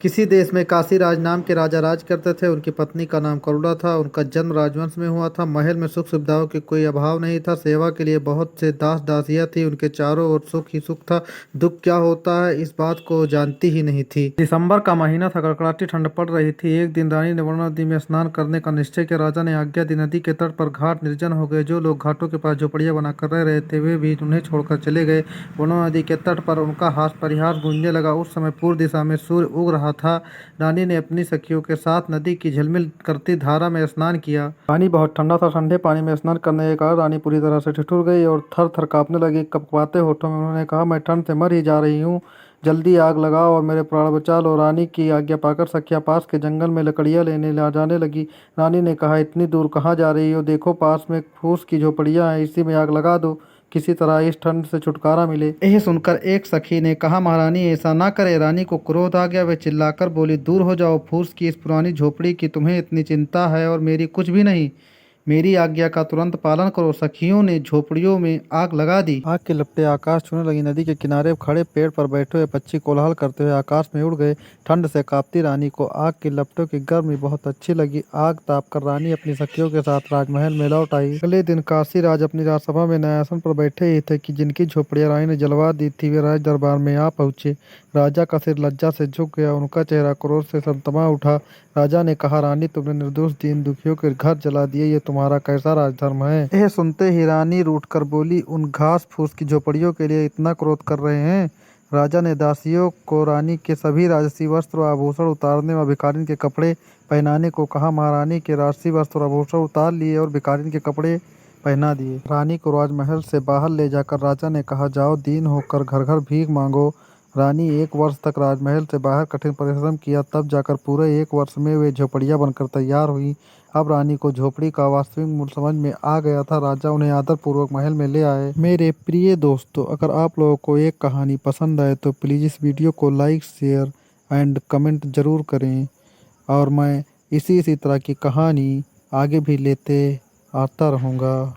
किसी देश में काशीराज नाम के राजा राज करते थे। उनकी पत्नी का नाम करुणा था। उनका जन्म राजवंश में हुआ था। महल में सुख सुविधाओं की कोई अभाव नहीं था। सेवा के लिए बहुत से दास दासियां थी। उनके चारों ओर सुख ही सुख था। दुख क्या होता है इस बात को जानती ही नहीं थी। दिसंबर का महीना था। कड़कड़ाती ठंड पड़ रही थी। एक दिन रानी ने वरुणा नदी में स्नान करने का निश्चय किया। राजा ने आज्ञा दी। नदी के तट पर घाट निर्जन हो गए। जो लोग घाटों के पास झोपड़ियां बनाकर रह रहे थे वे भी उन्हें छोड़कर चले गए। वरुणा नदी के तट पर उनका हास परिहास गूंजने लगा। उस समय पूर्व दिशा में सूर्य उग रहा था। रानी ने अपनी सखियों के साथ नदी की झिलमिल करती धारा में स्नान किया। पानी बहुत ठंडा था। ठंडे पानी में स्नान करने के कारण रानी पूरी तरह से ठिठुर गई और थर थर कांपने लगी। कपकपाते होठों में उन्होंने कहा, मैं ठंड से मर ही जा रही हूँ, जल्दी आग लगाओ और मेरे प्राण बचा लो। रानी की आज्ञा पाकर सखियां पास के जंगल में लकड़ियां लेने जाने लगी। रानी ने कहा, इतनी दूर कहाँ जा रही हो? देखो पास में फूस की झोपड़ियां हैं, इसी में आग लगा दो, किसी तरह इस ठंड से छुटकारा मिले। यह सुनकर एक सखी ने कहा, महारानी ऐसा ना करे। रानी को क्रोध आ गया। वे चिल्लाकर बोली, दूर हो जाओ। फूस की इस पुरानी झोपड़ी की तुम्हें इतनी चिंता है और मेरी कुछ भी नहीं। मेरी आज्ञा का तुरंत पालन करो। सखियों ने झोपड़ियों में आग लगा दी। आग की लपटें आकाश छूने लगी। नदी के किनारे खड़े पेड़ पर बैठे हुए पक्षी कोलाहल करते हुए आकाश में उड़ गए। ठंड से कांपती रानी को आग की लपटों की गर्मी बहुत अच्छी लगी। आग तापकर रानी अपनी सखियों के साथ राजमहल में लौट आई। अगले दिन काशीराज अपनी राजसभा में न्यायासन पर बैठे ही थे कि जिनकी झोपड़ियां रानी ने जलवा दी थी वे राज दरबार में आ पहुंचे। राजा का सिर लज्जा से झुक गया। उनका चेहरा क्रोध से समतमा उठा। राजा ने कहा, रानी तुमने निर्दोष दीन दुखियों के घर जला दिए, ये तुम्हारा कैसा राजधर्म है? यह सुनते ही रानी रूठकर बोली, उन घास फूस की झोपड़ियों के लिए इतना क्रोध कर रहे हैं? राजा ने दासियों को रानी के सभी राजसी वस्त्र व आभूषण उतारने व भिखारिन के कपड़े पहनाने को कहा। महारानी के राजसी वस्त्र और आभूषण उतार लिए और भिखारिन के कपड़े पहना दिए। रानी को राजमहल से बाहर ले जाकर राजा ने कहा, जाओ दीन होकर घर घर भीख मांगो। रानी 1 वर्ष तक राजमहल से बाहर कठिन परिश्रम किया, तब जाकर पूरे 1 वर्ष में वे झोपड़ियां बनकर तैयार हुई। अब रानी को झोपड़ी का वास्तविक मूल्य समझ में आ गया था। राजा उन्हें आदरपूर्वक महल में ले आए। मेरे प्रिय दोस्तों, अगर आप लोगों को एक कहानी पसंद आए तो प्लीज़ इस वीडियो को लाइक, शेयर एंड कमेंट ज़रूर करें और मैं इसी तरह की कहानी आगे भी लेते आता रहूँगा।